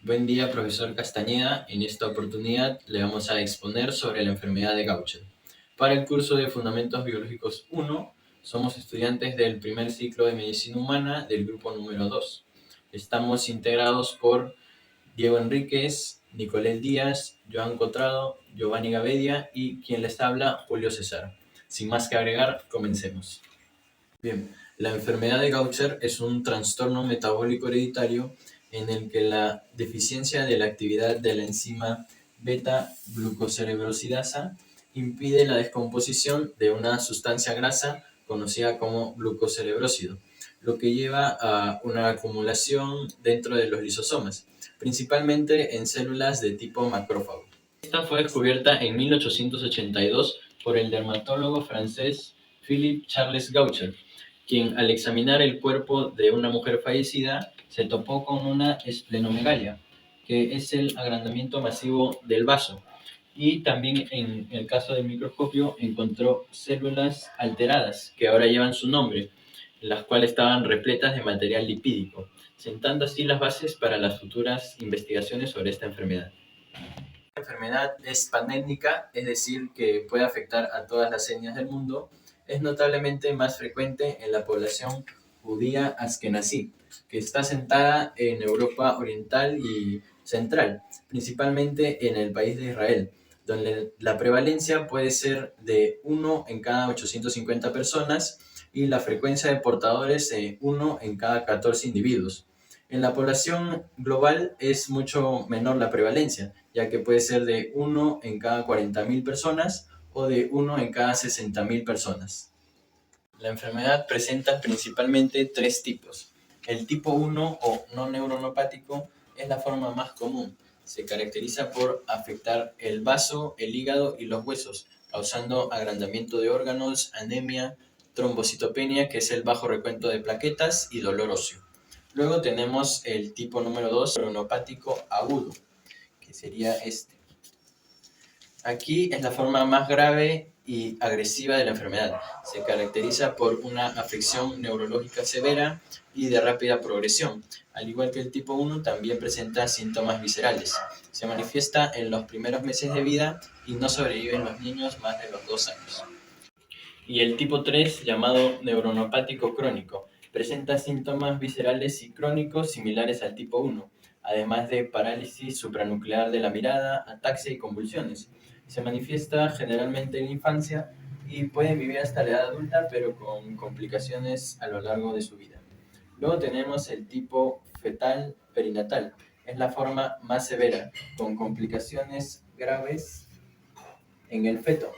Buen día, profesor Castañeda. En esta oportunidad le vamos a exponer sobre la enfermedad de Gaucher. Para el curso de Fundamentos Biológicos 1, somos estudiantes del primer ciclo de Medicina Humana del grupo número 2. Estamos integrados por Diego Enríquez, Nicolás Díaz, Joan Cotrado, Giovanni Gabedia y quien les habla, Julio César. Sin más que agregar, comencemos. Bien, la enfermedad de Gaucher es un trastorno metabólico hereditario en el que la deficiencia de la actividad de la enzima beta-glucocerebrosidasa impide la descomposición de una sustancia grasa conocida como glucocerebrósido, lo que lleva a una acumulación dentro de los lisosomas, principalmente en células de tipo macrófago. Esta fue descubierta en 1882 por el dermatólogo francés Philippe Charles Gaucher, quien al examinar el cuerpo de una mujer fallecida se topó con una esplenomegalia, que es el agrandamiento masivo del vaso. Y también en el caso del microscopio encontró células alteradas, que ahora llevan su nombre, las cuales estaban repletas de material lipídico, sentando así las bases para las futuras investigaciones sobre esta enfermedad. La enfermedad es pandémica, es decir, que puede afectar a todas las etnias del mundo. Es notablemente más frecuente en la población judía askenazí, que está asentada en Europa Oriental y Central, principalmente en el país de Israel, donde la prevalencia puede ser de 1 en cada 850 personas y la frecuencia de portadores de 1 en cada 14 individuos. En la población global es mucho menor la prevalencia, ya que puede ser de 1 en cada 40.000 personas o de 1 en cada 60.000 personas. La enfermedad presenta principalmente tres tipos. El tipo 1 o no neuronopático es la forma más común. Se caracteriza por afectar el vaso, el hígado y los huesos, causando agrandamiento de órganos, anemia, trombocitopenia, que es el bajo recuento de plaquetas, y dolor óseo. Luego tenemos el tipo número 2, neuronopático agudo, que sería este. Aquí es la forma más grave y agresiva de la enfermedad. Se caracteriza por una afección neurológica severa y de rápida progresión. Al igual que el tipo 1, también presenta síntomas viscerales. Se manifiesta en los primeros meses de vida y no sobreviven los niños más de los 2 años. Y el tipo 3, llamado neuronopático crónico, presenta síntomas viscerales y crónicos similares al tipo 1, además de parálisis supranuclear de la mirada, ataxia y convulsiones. Se manifiesta generalmente en la infancia y pueden vivir hasta la edad adulta, pero con complicaciones a lo largo de su vida. Luego tenemos el tipo fetal perinatal. Es la forma más severa, con complicaciones graves en el feto,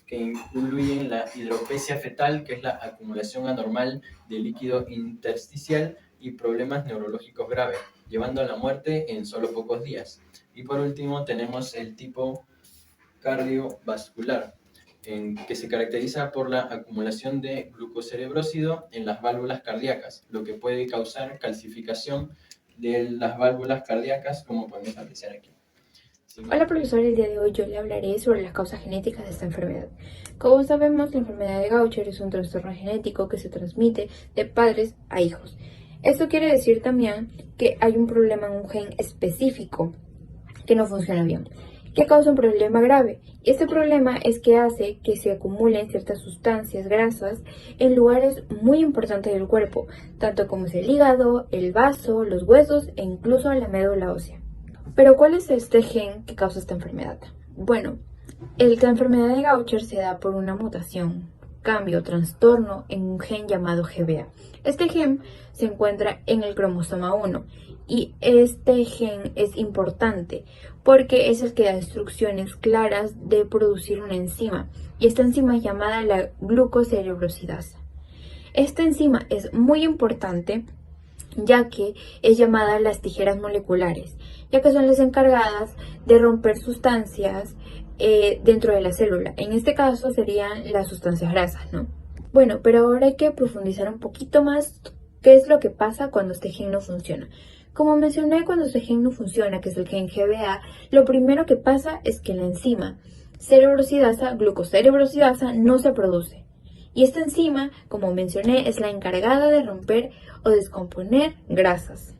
que incluyen la hidropesía fetal, que es la acumulación anormal de líquido intersticial, y problemas neurológicos graves, llevando a la muerte en solo pocos días. Y por último tenemos el tipo cardiovascular, que se caracteriza por la acumulación de glucocerebrósido en las válvulas cardíacas, lo que puede causar calcificación de las válvulas cardíacas, como podemos apreciar aquí. Hola profesor, el día de hoy yo le hablaré sobre las causas genéticas de esta enfermedad. Como sabemos, la enfermedad de Gaucher es un trastorno genético que se transmite de padres a hijos. Esto quiere decir también que hay un problema en un gen específico que no funciona bien, que causa un problema grave. Y este problema es que hace que se acumulen ciertas sustancias grasas en lugares muy importantes del cuerpo, tanto como es el hígado, el vaso, los huesos e incluso la médula ósea. Pero ¿cuál es este gen que causa esta enfermedad? Bueno, la enfermedad de Gaucher se da por una mutación, cambio, trastorno en un gen llamado GBA. Este gen se encuentra en el cromosoma 1 y este gen es importante porque es el que da instrucciones claras de producir una enzima, y esta enzima es llamada la glucocerebrosidasa. Esta enzima es muy importante ya que es llamada las tijeras moleculares, ya que son las encargadas de romper sustancias dentro de la célula. En este caso serían las sustancias grasas, ¿no? Bueno, pero ahora hay que profundizar un poquito más qué es lo que pasa cuando este gen no funciona. Como mencioné, cuando este gen no funciona, que es el gen GBA, lo primero que pasa es que la enzima cerebrosidasa, glucocerebrosidasa, no se produce. Y esta enzima, como mencioné, es la encargada de romper o descomponer grasas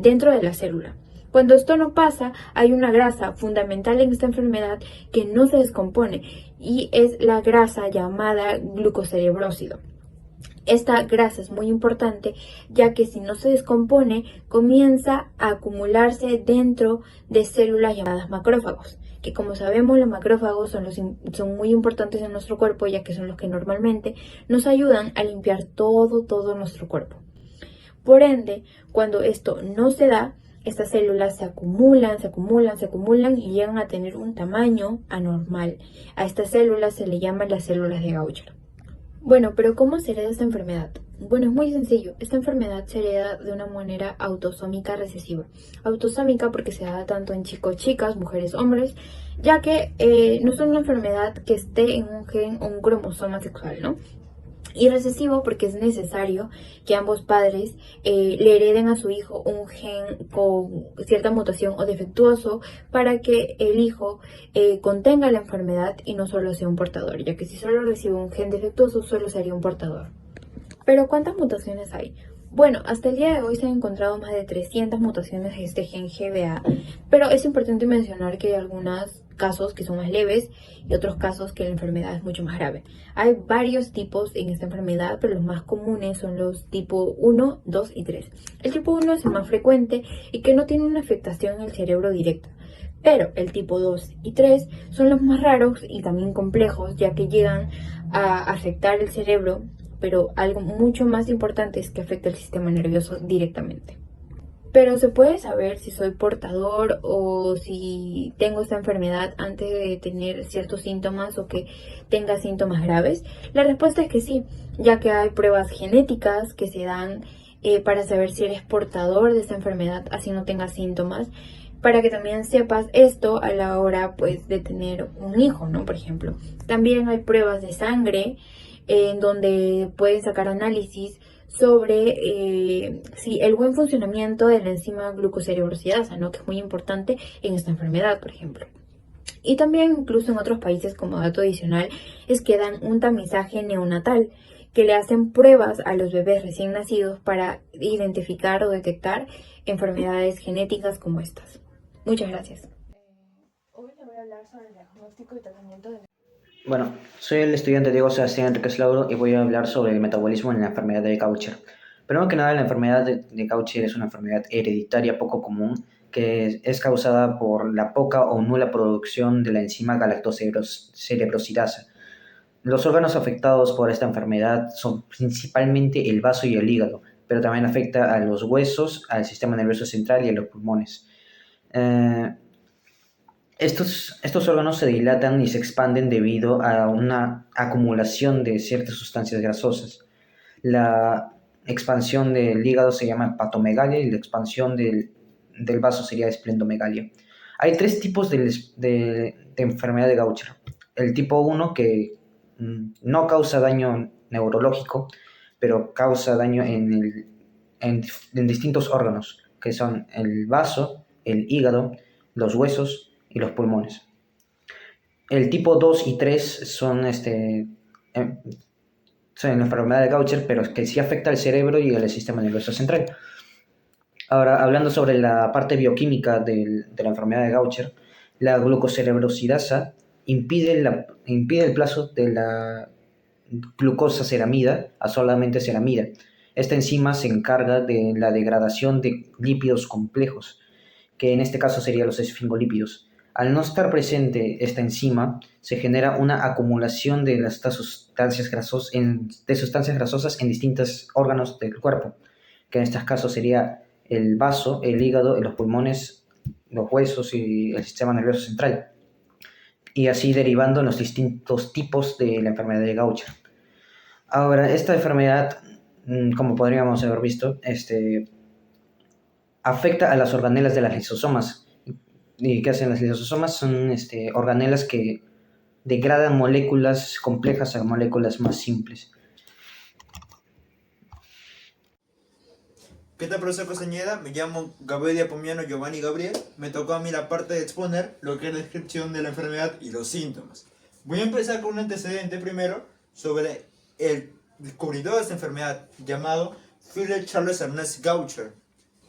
dentro de la célula. Cuando esto no pasa, hay una grasa fundamental en esta enfermedad que no se descompone y es la grasa llamada glucocerebrósido. Esta grasa es muy importante ya que si no se descompone comienza a acumularse dentro de células llamadas macrófagos, que como sabemos los macrófagos son muy importantes en nuestro cuerpo ya que son los que normalmente nos ayudan a limpiar todo nuestro cuerpo. Por ende, cuando esto no se da, estas células se acumulan y llegan a tener un tamaño anormal. A estas células se le llaman las células de Gaucher. Bueno, pero ¿cómo se hereda esta enfermedad? Bueno, es muy sencillo. Esta enfermedad se hereda de una manera autosómica recesiva. Autosómica porque se da tanto en chicos, chicas, mujeres, hombres, ya que no es una enfermedad que esté en un gen o un cromosoma sexual, ¿no? Y recesivo porque es necesario que ambos padres le hereden a su hijo un gen con cierta mutación o defectuoso para que el hijo contenga la enfermedad y no solo sea un portador, ya que si solo recibe un gen defectuoso solo sería un portador. Pero ¿cuántas mutaciones hay? Bueno, hasta el día de hoy se han encontrado más de 300 mutaciones de este gen GBA, pero es importante mencionar que hay algunos casos que son más leves y otros casos que la enfermedad es mucho más grave. Hay varios tipos en esta enfermedad, pero los más comunes son los tipo 1, 2 y 3. El tipo 1 es el más frecuente y que no tiene una afectación en el cerebro directa. Pero el tipo 2 y 3 son los más raros y también complejos, ya que llegan a afectar el cerebro, pero algo mucho más importante es que afecta el sistema nervioso directamente. Pero ¿se puede saber si soy portador o si tengo esta enfermedad antes de tener ciertos síntomas o que tenga síntomas graves? La respuesta es que sí, ya que hay pruebas genéticas que se dan para saber si eres portador de esta enfermedad, así no tengas síntomas, para que también sepas esto a la hora pues de tener un hijo, ¿no? Por ejemplo, también hay pruebas de sangre en donde pueden sacar análisis sobre si el buen funcionamiento de la enzima glucocerebrosidasa, ¿no? Que es muy importante en esta enfermedad, por ejemplo. Y también incluso en otros países, como dato adicional, es que dan un tamizaje neonatal, que le hacen pruebas a los bebés recién nacidos para identificar o detectar enfermedades genéticas como estas. Muchas gracias. Hoy le voy a hablar sobre el diagnóstico y tratamiento de... Bueno, soy el estudiante Diego Sebastián Enríquez Lauro y voy a hablar sobre el metabolismo en la enfermedad de Gaucher. Primero que nada, la enfermedad de Gaucher es una enfermedad hereditaria poco común que es causada por la poca o nula producción de la enzima galactocerebrosidasa. Los órganos afectados por esta enfermedad son principalmente el vaso y el hígado, pero también afecta a los huesos, al sistema nervioso central y a los pulmones. Estos órganos se dilatan y se expanden debido a una acumulación de ciertas sustancias grasosas. La expansión del hígado se llama hepatomegalia y la expansión del vaso sería esplendomegalia. Hay tres tipos de enfermedad de Gaucher. El tipo 1 que no causa daño neurológico, pero causa daño en distintos órganos, que son el vaso, el hígado, los huesos y los pulmones. El tipo 2 y 3 son la enfermedad de Gaucher, pero que sí afecta al cerebro y al sistema nervioso central. Ahora, hablando sobre la parte bioquímica de la enfermedad de Gaucher, la glucocerebrosidasa impide el paso de la glucosa ceramida a solamente ceramida. Esta enzima se encarga de la degradación de lípidos complejos, que en este caso serían los esfingolípidos. Al no estar presente esta enzima, se genera una acumulación de estas sustancias grasosas en distintos órganos del cuerpo, que en estos casos sería el vaso, el hígado, los pulmones, los huesos y el sistema nervioso central, y así derivando en los distintos tipos de la enfermedad de Gaucher. Ahora, esta enfermedad, como podríamos haber visto, afecta a las organelas de las lisosomas. ¿Y qué hacen las lisosomas? Son organelas que degradan moléculas complejas a moléculas más simples. ¿Qué tal, profesor Costañeda? Me llamo Gabriel Pomiano Giovanni Gabriel. Me tocó a mí la parte de exponer lo que es la descripción de la enfermedad y los síntomas. Voy a empezar con un antecedente primero sobre el descubridor de esta enfermedad, llamado Philip Charles Ernest Gaucher.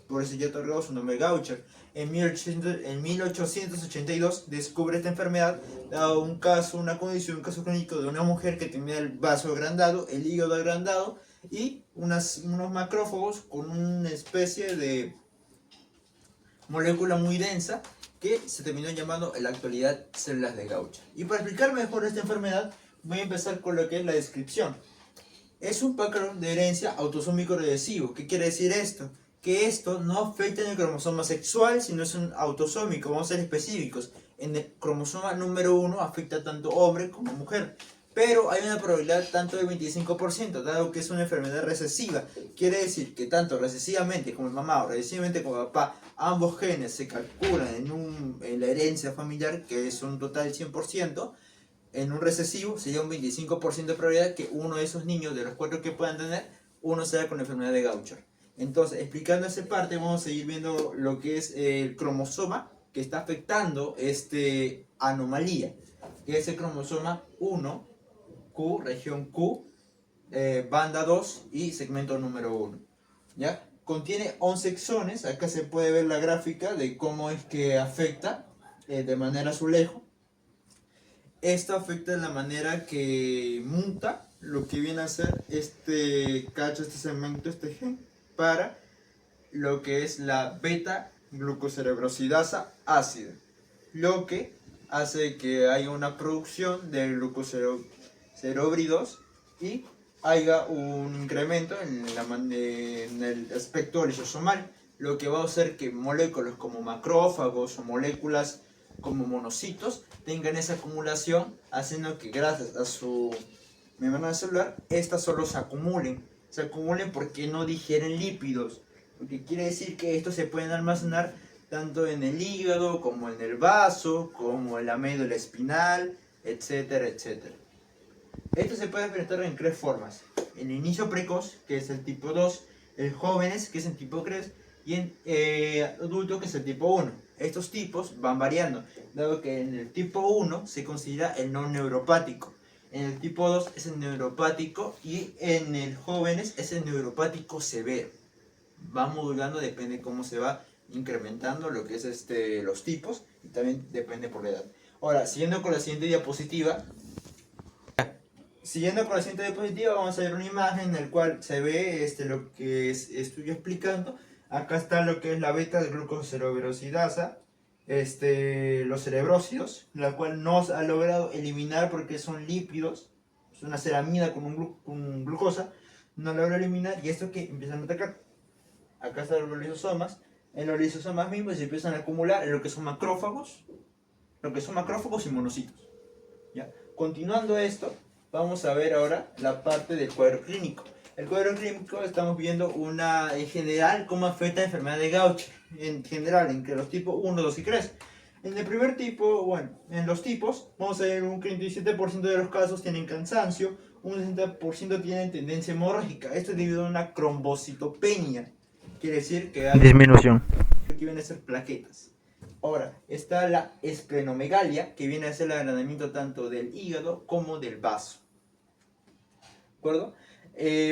Por eso ya otorgado su nombre Gaucher. en 1882 descubre esta enfermedad, dado un caso, una condición, un caso clínico de una mujer que tenía el vaso agrandado, el hígado agrandado y unos macrófagos con una especie de molécula muy densa que se terminó llamando en la actualidad células de Gaucher. Y para explicar mejor esta enfermedad, voy a empezar con lo que es la descripción. Es un patrón de herencia autosómico recesivo. ¿Qué quiere decir esto? Que esto no afecta en el cromosoma sexual, sino es un autosómico. Vamos a ser específicos. En el cromosoma número 1 afecta tanto hombre como mujer. Pero hay una probabilidad tanto del 25%, dado que es una enfermedad recesiva. Quiere decir que tanto recesivamente como el mamá o recesivamente como el papá, ambos genes se calculan en la herencia familiar, que es un total del 100%. En un recesivo sería un 25% de probabilidad que uno de esos niños, de los 4 que puedan tener, uno sea con la enfermedad de Gaucher. Entonces, explicando esa parte, vamos a seguir viendo lo que es el cromosoma que está afectando esta anomalía, que es el cromosoma 1, Q, región Q, banda 2 y segmento número 1. ¿Ya? Contiene 11 exones. Acá se puede ver la gráfica de cómo es que afecta de manera azulejo. Esto afecta de la manera que muta lo que viene a ser este cacho, este segmento, este gen, para lo que es la beta glucocerebrosidasa ácida, lo que hace que haya una producción de glucocerebrólidos y haya un incremento en el aspecto lisosomal, lo que va a hacer que moléculas como macrófagos o moléculas como monocitos tengan esa acumulación, haciendo que gracias a su membrana celular estas solo se acumulen porque no digieren lípidos, lo que quiere decir que estos se pueden almacenar tanto en el hígado como en el vaso, como en la médula espinal, etcétera, etcétera. Esto se puede presentar en 3 formas: el inicio precoz, que es el tipo 2, el jóvenes, que es el tipo 3, y en adulto, que es el tipo 1. Estos tipos van variando, dado que en el tipo 1 se considera el no neuropático, en el tipo 2 es el neuropático y en el jóvenes es el neuropático severo. Va modulando, depende de cómo se va incrementando lo que es los tipos, y también depende por la edad. Ahora, siguiendo con la siguiente diapositiva, vamos a ver una imagen en la cual se ve lo que estoy explicando. Acá está lo que es la beta de glucocerebrosidasa, los cerebrócidos, la cual no se ha logrado eliminar porque son lípidos, es una ceramida con glucosa, no logra eliminar, y esto que empiezan a atacar. Acá están los lisosomas. En los lisosomas mismos se empiezan a acumular en lo que son macrófagos, y monocitos. ¿Ya? Continuando esto, vamos a ver ahora la parte del cuadro clínico. El cuadro clínico estamos viendo en general cómo afecta la enfermedad de Gaucher, en general, entre los tipos 1, 2 y 3. En el primer tipo, en los tipos, vamos a ver un 37% de los casos tienen cansancio, un 60% tienen tendencia hemorrágica. Esto es debido a una trombocitopenia, quiere decir que hay Disminución. que vienen a ser plaquetas. Ahora, está la esplenomegalia, que viene a ser el agrandamiento tanto del hígado como del vaso. ¿De acuerdo?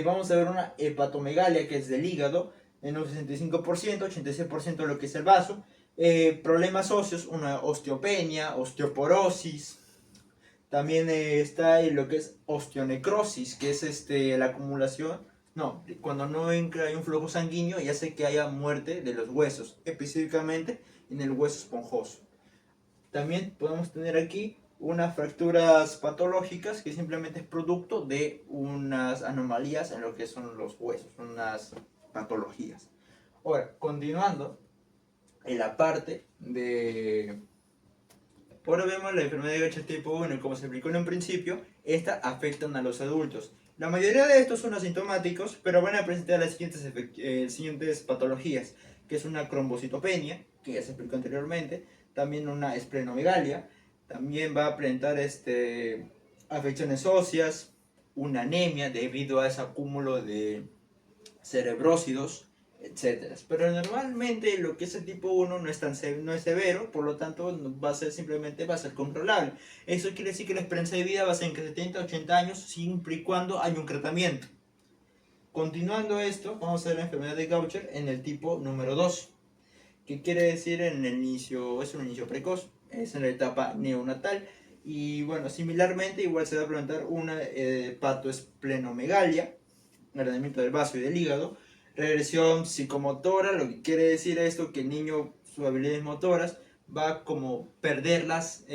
Vamos a ver una hepatomegalia, que es del hígado, en un 65%, 86% lo que es el vaso. Problemas óseos, una osteopenia, osteoporosis. También está lo que es osteonecrosis, que es la acumulación. No, cuando no entra hay un flujo sanguíneo y hace que haya muerte de los huesos, específicamente en el hueso esponjoso. También podemos tener aquí unas fracturas patológicas, que simplemente es producto de unas anomalías en lo que son los huesos, unas patologías. Ahora, continuando en la parte de... Ahora vemos la enfermedad de Gaucher tipo 1, como se explicó en un principio, esta afecta a los adultos. La mayoría de estos son asintomáticos, pero van a presentar las siguientes patologías, que es una trombocitopenia, que ya se explicó anteriormente, también una esplenomegalia, también va a presentar afecciones óseas, una anemia debido a ese acúmulo de cerebrócidos, etc. Pero normalmente lo que es el tipo 1 no es severo, por lo tanto simplemente va a ser controlable. Eso quiere decir que la esperanza de vida va a ser entre 70 a 80 años, siempre y cuando haya un tratamiento. Continuando esto, vamos a ver la enfermedad de Gaucher en el tipo número 2, ¿Qué quiere decir en el inicio? Es un inicio precoz, es en la etapa neonatal. Y bueno, similarmente igual se va a presentar una hepatoesplenomegalia, agrandamiento del vaso y del hígado, regresión psicomotora, lo que quiere decir esto que el niño, sus habilidades motoras, va como perderlas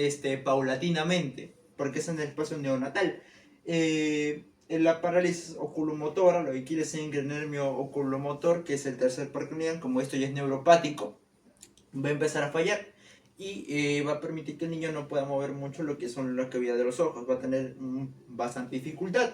paulatinamente, porque es en el espacio neonatal. En la parálisis oculomotora, lo que quiere decir el nervio oculomotor, que es el tercer parkinson, como esto ya es neuropático, va a empezar a fallar y va a permitir que el niño no pueda mover mucho lo que son las cavidades de los ojos, va a tener bastante dificultad.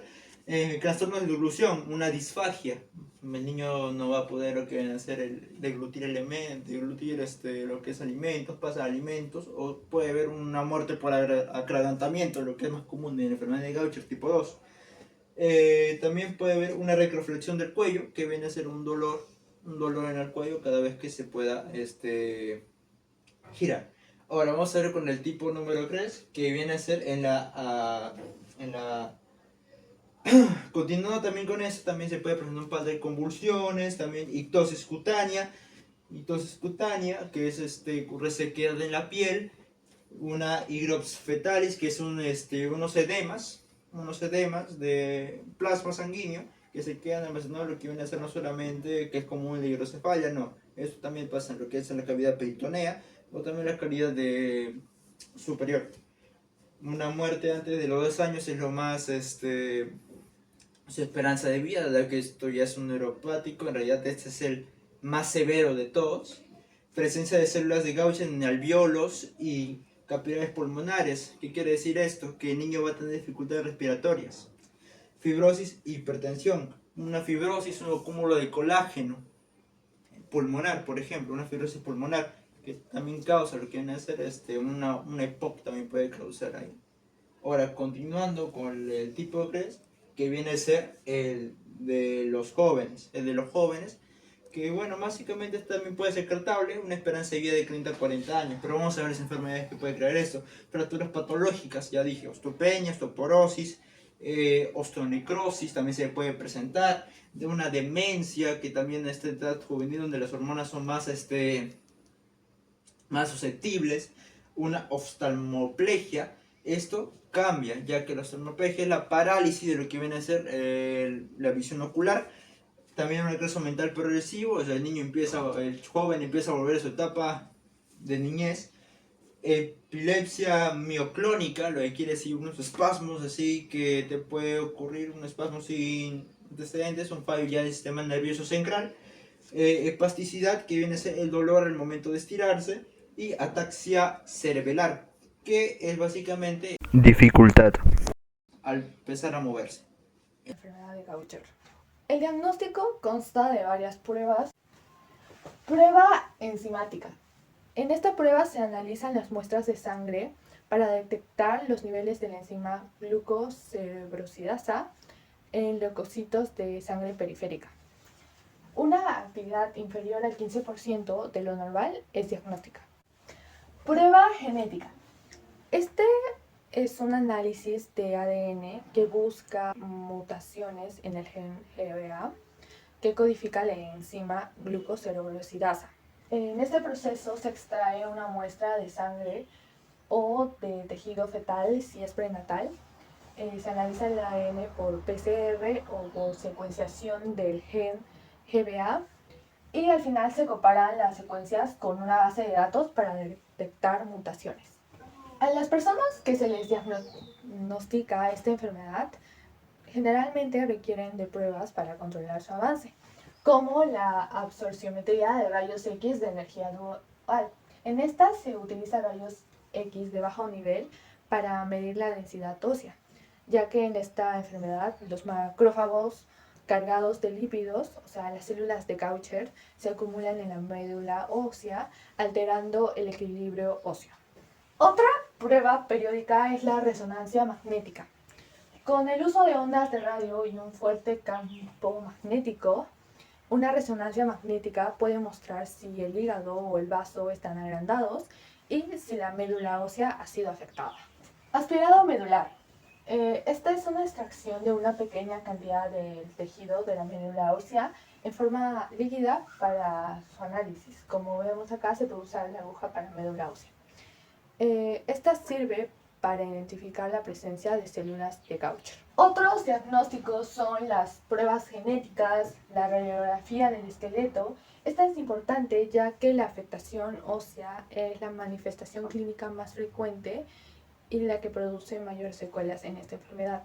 Trastornos de deglución, una disfagia, el niño no va a poder lo que viene a hacer deglutir elementos, deglutir lo que es alimentos, pasa alimentos, o puede haber una muerte por atragantamiento, lo que es más común en la enfermedad de Gaucher tipo 2. También puede haber una recroflexión del cuello, que viene a ser un dolor en el cuello cada vez que se pueda girar. Ahora vamos a ver con el tipo número 3, que viene a ser en la continuando también con eso, también se puede presentar un par de convulsiones, también ictosis cutánea, que es resequedad en la piel, una higrops fetalis, que es unos edemas de plasma sanguíneo que se quedan almacenados, lo que viene a ser no solamente que es común la hidrocefalia, no, esto también pasa en lo que es en la cavidad peritonea o también la cavidad superior. Una muerte antes de los 2 años es lo más su esperanza de vida, dado que esto ya es un neuropático, en realidad este es el más severo de todos. Presencia de células de Gaucher en alvéolos y capilares pulmonares. ¿Qué quiere decir esto? Que el niño va a tener dificultades respiratorias. Fibrosis e hipertensión. Una fibrosis, un cúmulo de colágeno pulmonar, por ejemplo, una fibrosis pulmonar, que también causa lo que viene a ser una EPOC, también puede causar ahí. Ahora, continuando con el tipo 3, que viene a ser el de los jóvenes. Que bueno, básicamente también puede ser tratable, una esperanza de vida de 30 a 40 años, pero vamos a ver las enfermedades que puede crear esto. Fracturas patológicas, ya dije, osteopenia, osteoporosis, osteonecrosis también se puede presentar, de una demencia, que también en esta edad juvenil donde las hormonas son más susceptibles, una oftalmoplegia. Esto cambia, ya que la oftalmoplegia es la parálisis de lo que viene a ser la visión ocular. También un regreso mental progresivo, o sea, el joven empieza a volver a su etapa de niñez. Epilepsia mioclónica, lo que quiere decir unos espasmos así que te puede ocurrir, un espasmo sin antecedentes, un fallo ya del sistema nervioso central. Espasticidad, que viene a ser el dolor al momento de estirarse, y ataxia cerebelar, que es básicamente Dificultad. al empezar a moverse. Enfermedad de Gaucher. El diagnóstico consta de varias pruebas. Prueba enzimática. En esta prueba se analizan las muestras de sangre para detectar los niveles de la enzima glucocerebrosidasa en leucocitos de sangre periférica. Una actividad inferior al 15% de lo normal es diagnóstica. Prueba genética. Este es un análisis de ADN que busca mutaciones en el gen GBA que codifica la enzima glucocerebrosidasa. En este proceso se extrae una muestra de sangre o de tejido fetal si es prenatal. Se analiza el ADN por PCR o por secuenciación del gen GBA y al final se comparan las secuencias con una base de datos para detectar mutaciones. A las personas que se les diagnostica esta enfermedad generalmente requieren de pruebas para controlar su avance, como la absorciometría de rayos X de energía dual. En esta se utiliza rayos X de bajo nivel para medir la densidad ósea, ya que en esta enfermedad los macrófagos cargados de lípidos, o sea, las células de Gaucher, se acumulan en la médula ósea, alterando el equilibrio óseo. Otra prueba periódica es la resonancia magnética. Con el uso de ondas de radio y un fuerte campo magnético, una resonancia magnética puede mostrar si el hígado o el vaso están agrandados y si la médula ósea ha sido afectada. Aspirado medular. Esta es una extracción de una pequeña cantidad del tejido de la médula ósea en forma líquida para su análisis. Como vemos acá, se puede usar la aguja para médula ósea. Esta sirve para identificar la presencia de células de Gaucher. Otros diagnósticos son las pruebas genéticas, la radiografía del esqueleto. Esta es importante ya que la afectación ósea es la manifestación clínica más frecuente y la que produce mayores secuelas en esta enfermedad.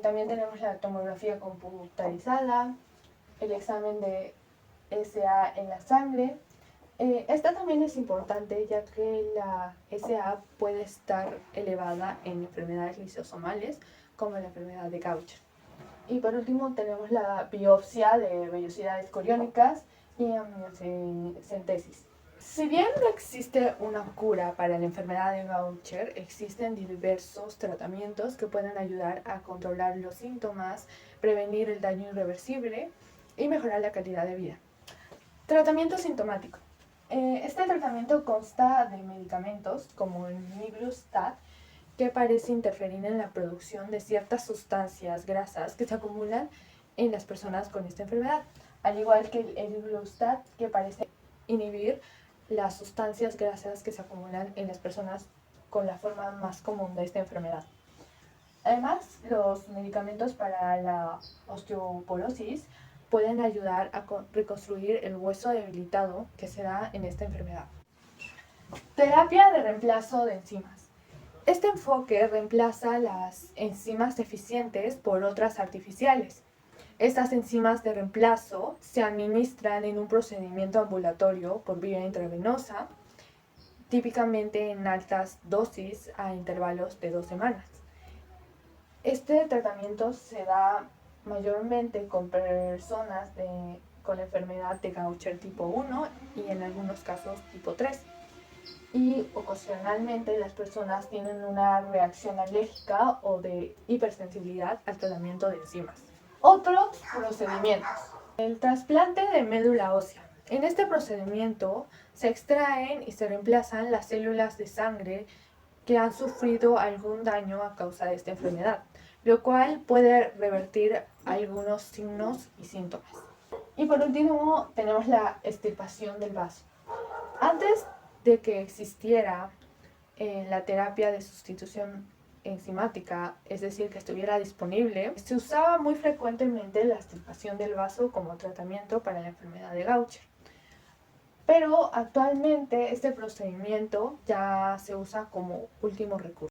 También tenemos la tomografía computarizada, el examen de SA en la sangre. Esta también es importante ya que la SA puede estar elevada en enfermedades lisosomales como la enfermedad de Gaucher. Y por último tenemos la biopsia de vellosidades coriónicas y amniocentesis. Si bien no existe una cura para la enfermedad de Gaucher, existen diversos tratamientos que pueden ayudar a controlar los síntomas, prevenir el daño irreversible y mejorar la calidad de vida. Tratamiento sintomático. Este tratamiento consta de medicamentos como el miglustat, que parece interferir en la producción de ciertas sustancias grasas que se acumulan en las personas con esta enfermedad, al igual que el eribulostat, que parece inhibir las sustancias grasas que se acumulan en las personas con la forma más común de esta enfermedad. Además, los medicamentos para la osteoporosis pueden ayudar a reconstruir el hueso debilitado que se da en esta enfermedad. Terapia de reemplazo de enzimas. Este enfoque reemplaza las enzimas deficientes por otras artificiales. Estas enzimas de reemplazo se administran en un procedimiento ambulatorio por vía intravenosa, típicamente en altas dosis a intervalos de 2 semanas. Este tratamiento se da mayormente con personas con la enfermedad de Gaucher tipo 1 y en algunos casos tipo 3. Y ocasionalmente las personas tienen una reacción alérgica o de hipersensibilidad al tratamiento de enzimas. Otros procedimientos. El trasplante de médula ósea. En este procedimiento se extraen y se reemplazan las células de sangre que han sufrido algún daño a causa de esta enfermedad, lo cual puede revertir algunos signos y síntomas. Y por último tenemos la extirpación del vaso. Antes de que existiera la terapia de sustitución enzimática, es decir, que estuviera disponible, se usaba muy frecuentemente la extirpación del vaso como tratamiento para la enfermedad de Gaucher. Pero actualmente este procedimiento ya se usa como último recurso.